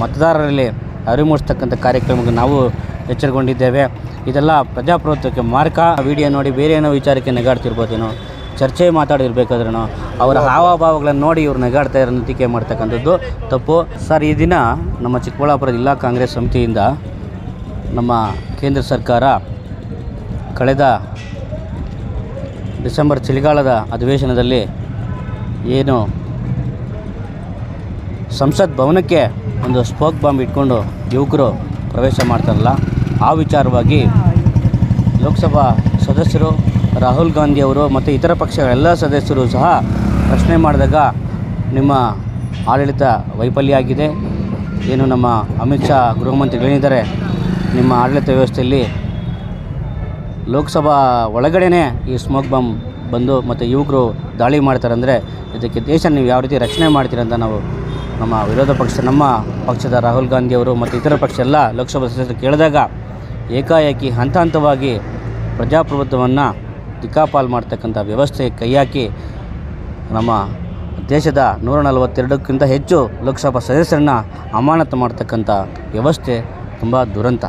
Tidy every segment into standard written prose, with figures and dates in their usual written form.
ಮತದಾರರಲ್ಲಿ ಅರಿವು ಮೂಡಿಸ್ತಕ್ಕಂಥ ಕಾರ್ಯಕ್ರಮಕ್ಕೆ ನಾವು ಎಚ್ಚರಗೊಂಡಿದ್ದೇವೆ. ಇದೆಲ್ಲ ಪ್ರಜಾಪ್ರಭುತ್ವಕ್ಕೆ ಮಾರ್ಕ. ವಿಡಿಯೋ ನೋಡಿ ಬೇರೆ ಏನೋ ವಿಚಾರಕ್ಕೆ ನೆಗಾಡ್ತಿರ್ಬೋದೇನೋ, ಚರ್ಚೆ ಮಾತಾಡಿರ್ಬೇಕಾದ್ರೂ ಅವರ ಹಾವಭಾವಗಳನ್ನು ನೋಡಿ ಇವ್ರು ನೆಗಾಡ್ತಾ ಇರೋ ಟೀಕೆ ಮಾಡ್ತಕ್ಕಂಥದ್ದು ತಪ್ಪು. ಸರ್, ಈ ದಿನ ನಮ್ಮ ಚಿಕ್ಕಬಳ್ಳಾಪುರ ಜಿಲ್ಲಾ ಕಾಂಗ್ರೆಸ್ ಸಮಿತಿಯಿಂದ ನಮ್ಮ ಕೇಂದ್ರ ಸರ್ಕಾರ ಕಳೆದ ಡಿಸೆಂಬರ್ ಚಳಿಗಾಲದ ಅಧಿವೇಶನದಲ್ಲಿ ಏನು ಸಂಸತ್ ಭವನಕ್ಕೆ ಒಂದು ಸ್ಮೋಕ್ ಬಾಂಬ್ ಇಟ್ಕೊಂಡು ಯುವಕರು ಪ್ರವೇಶ ಮಾಡ್ತಾರಲ್ಲ, ಆ ವಿಚಾರವಾಗಿ ಲೋಕಸಭಾ ಸದಸ್ಯರು ರಾಹುಲ್ ಗಾಂಧಿ ಅವರು ಮತ್ತು ಇತರ ಪಕ್ಷಗಳ ಎಲ್ಲ ಸದಸ್ಯರು ಸಹ ಪ್ರಶ್ನೆ ಮಾಡಿದಾಗ ನಿಮ್ಮ ಆಡಳಿತ ವೈಫಲ್ಯ ಆಗಿದೆ, ಏನು ನಮ್ಮ ಅಮಿತ್ ಶಾ ಗೃಹ ಮಂತ್ರಿಗಳೇನಿದ್ದಾರೆ, ನಿಮ್ಮ ಆಡಳಿತ ವ್ಯವಸ್ಥೆಯಲ್ಲಿ ಲೋಕಸಭಾ ಒಳಗಡೆನೇ ಈ ಸ್ಮೋಕ್ ಬಾಂಬ್ ಬಂದು ಮತ್ತು ಯುವಕರು ದಾಳಿ ಮಾಡ್ತಾರಂದರೆ ಇದಕ್ಕೆ ದೇಶ ನೀವು ಯಾವ ರೀತಿ ರಕ್ಷಣೆ ಮಾಡ್ತೀರಂತ ನಾವು ನಮ್ಮ ವಿರೋಧ ಪಕ್ಷ, ನಮ್ಮ ಪಕ್ಷದ ರಾಹುಲ್ ಗಾಂಧಿ ಅವರು ಮತ್ತು ಇತರ ಪಕ್ಷ ಎಲ್ಲ ಲೋಕಸಭಾ ಸದಸ್ಯರು ಕೇಳಿದಾಗ ಏಕಾಏಕಿ ಹಂತ ಹಂತವಾಗಿ ಪ್ರಜಾಪ್ರಭುತ್ವವನ್ನು ದಿಕ್ಕಾಪಾಲು ಮಾಡ್ತಕ್ಕಂಥ ವ್ಯವಸ್ಥೆಗೆ ಕೈ ಹಾಕಿ ನಮ್ಮ ದೇಶದ 142ಕ್ಕಿಂತ ಹೆಚ್ಚು ಲೋಕಸಭಾ ಸದಸ್ಯರನ್ನ ಅಮಾನತು ಮಾಡ್ತಕ್ಕಂಥ ವ್ಯವಸ್ಥೆ ತುಂಬ ದುರಂತ.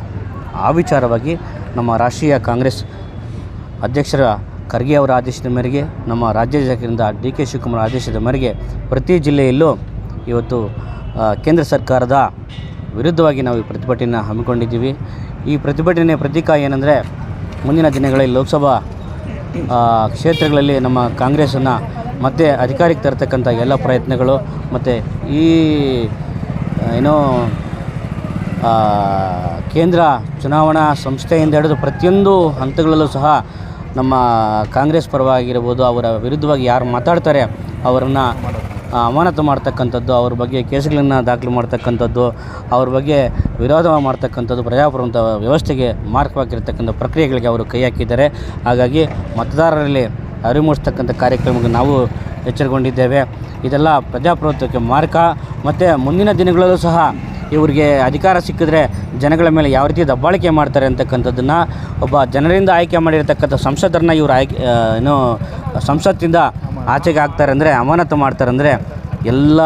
ಆ ವಿಚಾರವಾಗಿ ನಮ್ಮ ರಾಷ್ಟ್ರೀಯ ಕಾಂಗ್ರೆಸ್ ಅಧ್ಯಕ್ಷರ ಖರ್ಗೆ ಅವರ ಆದೇಶದ ಮೇರೆಗೆ, ನಮ್ಮ ರಾಜ್ಯಾಧ್ಯಕ್ಷರಿಂದ ಡಿ ಕೆ ಶಿವಕುಮಾರ್ ಆದೇಶದ ಮೇರೆಗೆ ಪ್ರತಿ ಜಿಲ್ಲೆಯಲ್ಲೂ ಇವತ್ತು ಕೇಂದ್ರ ಸರ್ಕಾರದ ವಿರುದ್ಧವಾಗಿ ನಾವು ಈ ಪ್ರತಿಭಟನೆಯನ್ನು ಹಮ್ಮಿಕೊಂಡಿದ್ದೀವಿ. ಈ ಪ್ರತಿಭಟನೆ ಪ್ರತೀಕ ಏನಂದರೆ, ಮುಂದಿನ ದಿನಗಳಲ್ಲಿ ಲೋಕಸಭಾ ಕ್ಷೇತ್ರಗಳಲ್ಲಿ ನಮ್ಮ ಕಾಂಗ್ರೆಸ್ಸನ್ನು ಮತ್ತೆ ಅಧಿಕಾರಕ್ಕೆ ತರತಕ್ಕಂಥ ಎಲ್ಲ ಪ್ರಯತ್ನಗಳು ಮತ್ತು ಈ ಏನೋ ಕೇಂದ್ರ ಚುನಾವಣಾ ಸಂಸ್ಥೆಯಿಂದ ಹಿಡಿದು ಪ್ರತಿಯೊಂದು ಹಂತಗಳಲ್ಲೂ ಸಹ ನಮ್ಮ ಕಾಂಗ್ರೆಸ್ ಪರವಾಗಿರ್ಬೋದು, ಅವರ ವಿರುದ್ಧವಾಗಿ ಯಾರು ಮಾತಾಡ್ತಾರೆ ಅವರನ್ನು ಅಮಾನತು ಮಾಡ್ತಕ್ಕಂಥದ್ದು, ಅವ್ರ ಬಗ್ಗೆ ಕೇಸುಗಳನ್ನು ದಾಖಲು ಮಾಡ್ತಕ್ಕಂಥದ್ದು, ಅವ್ರ ಬಗ್ಗೆ ವಿರೋಧ ಮಾಡ್ತಕ್ಕಂಥದ್ದು ಪ್ರಜಾಪ್ರಭುತ್ವ ವ್ಯವಸ್ಥೆಗೆ ಮಾರ್ಗವಾಗಿರ್ತಕ್ಕಂಥ ಪ್ರಕ್ರಿಯೆಗಳಿಗೆ ಅವರು ಕೈ ಹಾಕಿದ್ದಾರೆ. ಹಾಗಾಗಿ ಮತದಾರರಲ್ಲಿ ಅರಿವು ಮೂಡಿಸ್ತಕ್ಕಂಥ ಕಾರ್ಯಕ್ರಮಕ್ಕೆ ನಾವು ಎಚ್ಚರಗೊಂಡಿದ್ದೇವೆ. ಇದೆಲ್ಲ ಪ್ರಜಾಪ್ರಭುತ್ವಕ್ಕೆ ಮಾರ್ಕ. ಮತ್ತು ಮುಂದಿನ ದಿನಗಳಲ್ಲೂ ಸಹ ಇವರಿಗೆ ಅಧಿಕಾರ ಸಿಕ್ಕಿದ್ರೆ ಜನಗಳ ಮೇಲೆ ಯಾವ ರೀತಿ ದಬ್ಬಾಳಿಕೆ ಮಾಡ್ತಾರೆ ಅಂತಕ್ಕಂಥದ್ದನ್ನು, ಒಬ್ಬ ಜನರಿಂದ ಆಯ್ಕೆ ಮಾಡಿರ್ತಕ್ಕಂಥ ಸಂಸದರನ್ನ ಇವರು ಏನೋ ಸಂಸತ್ತಿಂದ ಆಚೆಗೆ ಹಾಕ್ತಾರೆ ಅಂದರೆ, ಅಮಾನತು ಮಾಡ್ತಾರೆ ಅಂದರೆ ಎಲ್ಲ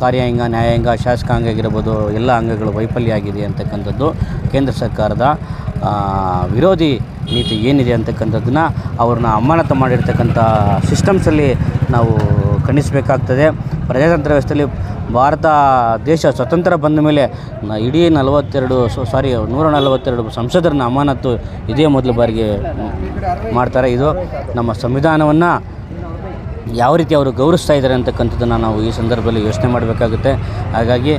ಕಾರ್ಯಾಂಗ, ನ್ಯಾಯಾಂಗ, ಶಾಸಕಾಂಗ ಆಗಿರ್ಬೋದು ಎಲ್ಲ ಅಂಗಗಳು ವೈಫಲ್ಯ ಆಗಿದೆ ಅಂತಕ್ಕಂಥದ್ದು ಕೇಂದ್ರ ಸರ್ಕಾರದ ವಿರೋಧಿ ನೀತಿ ಏನಿದೆ ಅಂತಕ್ಕಂಥದ್ದನ್ನು ಅವ್ರನ್ನ ಅಮಾನತು ಮಾಡಿರ್ತಕ್ಕಂಥ ಸಿಸ್ಟಮ್ಸಲ್ಲಿ ನಾವು ಖಂಡಿಸಬೇಕಾಗ್ತದೆ. ಪ್ರಜಾತಂತ್ರ ವ್ಯವಸ್ಥೆಯಲ್ಲಿ ಭಾರತ ದೇಶ ಸ್ವತಂತ್ರ ಬಂದ ಮೇಲೆ ಇಡೀ 142 ಸಂಸದರನ್ನ ಅಮಾನತು ಇದೇ ಮೊದಲ ಬಾರಿಗೆ ಮಾಡ್ತಾರೆ. ಇದು ನಮ್ಮ ಸಂವಿಧಾನವನ್ನು ಯಾವ ರೀತಿ ಅವರು ಗೌರವಿಸ್ತಾ ಇದ್ದಾರೆ ಅಂತಕ್ಕಂಥದ್ದನ್ನು ನಾವು ಈ ಸಂದರ್ಭದಲ್ಲಿ ಯೋಚನೆ ಮಾಡಬೇಕಾಗುತ್ತೆ. ಹಾಗಾಗಿ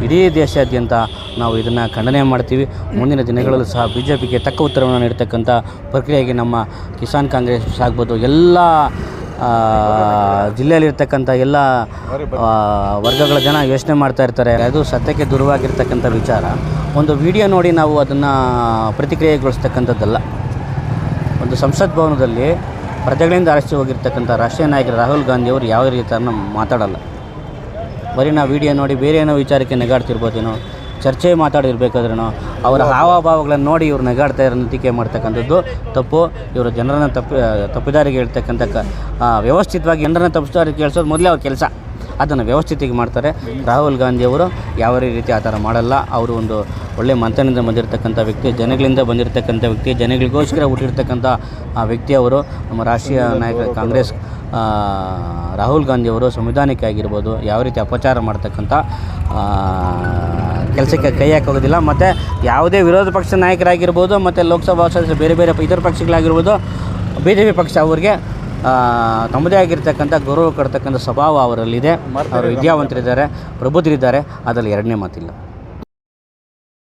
ಇಡೀ ದೇಶಾದ್ಯಂತ ನಾವು ಇದನ್ನು ಖಂಡನೆ ಮಾಡ್ತೀವಿ. ಮುಂದಿನ ದಿನಗಳಲ್ಲೂ ಸಹ BJPಗೆ ತಕ್ಕ ಉತ್ತರವನ್ನು ನೀಡ್ತಕ್ಕಂಥ ಪ್ರಕ್ರಿಯೆಗೆ ನಮ್ಮ ಕಿಸಾನ್ ಕಾಂಗ್ರೆಸ್ ಆಗ್ಬೋದು, ಎಲ್ಲ ಜಿಲ್ಲೆಯಲ್ಲಿರ್ತಕ್ಕಂಥ ಎಲ್ಲ ವರ್ಗಗಳ ಜನ ಯೋಚನೆ ಮಾಡ್ತಾ ಇರ್ತಾರೆ. ಅದು ಸತ್ಯಕ್ಕೆ ದೂರವಾಗಿರ್ತಕ್ಕಂಥ ವಿಚಾರ. ಒಂದು ವಿಡಿಯೋ ನೋಡಿ ನಾವು ಅದನ್ನು ಪ್ರತಿಕ್ರಿಯೆಗೊಳಿಸ್ತಕ್ಕಂಥದ್ದಲ್ಲ. ಒಂದು ಸಂಸತ್ ಭವನದಲ್ಲಿ ಪ್ರಜೆಗಳಿಂದ ಆರಿಸಿ ಹೋಗಿರ್ತಕ್ಕಂಥ ರಾಷ್ಟ್ರೀಯ ನಾಯಕರು ರಾಹುಲ್ ಗಾಂಧಿಯವರು ಯಾವ ರೀತಿಯನ್ನು ಮಾತಾಡಲ್ಲ. ಬರೀ ನಾವು ವಿಡಿಯೋ ನೋಡಿ ಬೇರೆ ಏನೋ ವಿಚಾರಕ್ಕೆ ನೆಗಾಡ್ತಿರ್ಬೋದೇನೋ, ಚರ್ಚೆ ಮಾತಾಡಿರ್ಬೇಕಾದ್ರೂ ಅವರ ಹಾವಭಾವಗಳನ್ನು ನೋಡಿ ಇವ್ರು ನೆಗಾಡ್ತಾ ಇರೋ ಟೀಕೆ ಮಾಡ್ತಕ್ಕಂಥದ್ದು ತಪ್ಪು. ಇವರು ಜನರನ್ನು ತಪ್ಪಿದಾರಿಗೆ ಹೇಳ್ತಕ್ಕಂಥ ವ್ಯವಸ್ಥಿತವಾಗಿ ಜನರನ್ನು ತಪ್ಪಿದಾರಿಗೆ ಕೇಳಿಸೋದು ಮೊದಲೇ ಅವ್ರ ಕೆಲಸ. ಅದನ್ನು ವ್ಯವಸ್ಥಿತವಾಗಿ ಮಾಡ್ತಾರೆ. ರಾಹುಲ್ ಗಾಂಧಿಯವರು ಯಾವ ರೀತಿ ಆ ಥರ ಮಾಡಲ್ಲ. ಅವರು ಒಂದು ಒಳ್ಳೆಯ ಮಂತನದಿಂದ ಬಂದಿರತಕ್ಕಂಥ ವ್ಯಕ್ತಿ, ಜನಗಳಿಂದ ಬಂದಿರತಕ್ಕಂಥ ವ್ಯಕ್ತಿ, ಜನಗಳಿಗೋಸ್ಕರ ಹುಟ್ಟಿರ್ತಕ್ಕಂಥ ಆ ವ್ಯಕ್ತಿ ಅವರು. ನಮ್ಮ ರಾಷ್ಟ್ರೀಯ ನಾಯಕ ಕಾಂಗ್ರೆಸ್ ರಾಹುಲ್ ಗಾಂಧಿಯವರು ಸಂವಿಧಾನಕ್ಕೆ ಆಗಿರ್ಬೋದು ಯಾವ ರೀತಿ ಅಪಚಾರ ಮಾಡ್ತಕ್ಕಂಥ ಕೆಲಸಕ್ಕೆ ಕೈ ಹಾಕೋದಿಲ್ಲ. ಮತ್ತು ಯಾವುದೇ ವಿರೋಧ ಪಕ್ಷದ ನಾಯಕರಾಗಿರ್ಬೋದು ಮತ್ತು ಲೋಕಸಭಾ ಸದಸ್ಯರು ಬೇರೆ ಬೇರೆ ಇತರ ಪಕ್ಷಗಳಾಗಿರ್ಬೋದು, BJP ಪಕ್ಷ ಅವ್ರಿಗೆ ತಮ್ಮದೇ ಆಗಿರ್ತಕ್ಕಂಥ ಗೌರವ ಕೊಡ್ತಕ್ಕಂಥ ಸ್ವಭಾವ ಅವರಲ್ಲಿದೆ. ಅವರು ವಿದ್ಯಾವಂತರಿದ್ದಾರೆ, ಪ್ರಬುದ್ಧರಿದ್ದಾರೆ, ಅದರಲ್ಲಿ ಎರಡನೇ ಮಾತಿಲ್ಲ.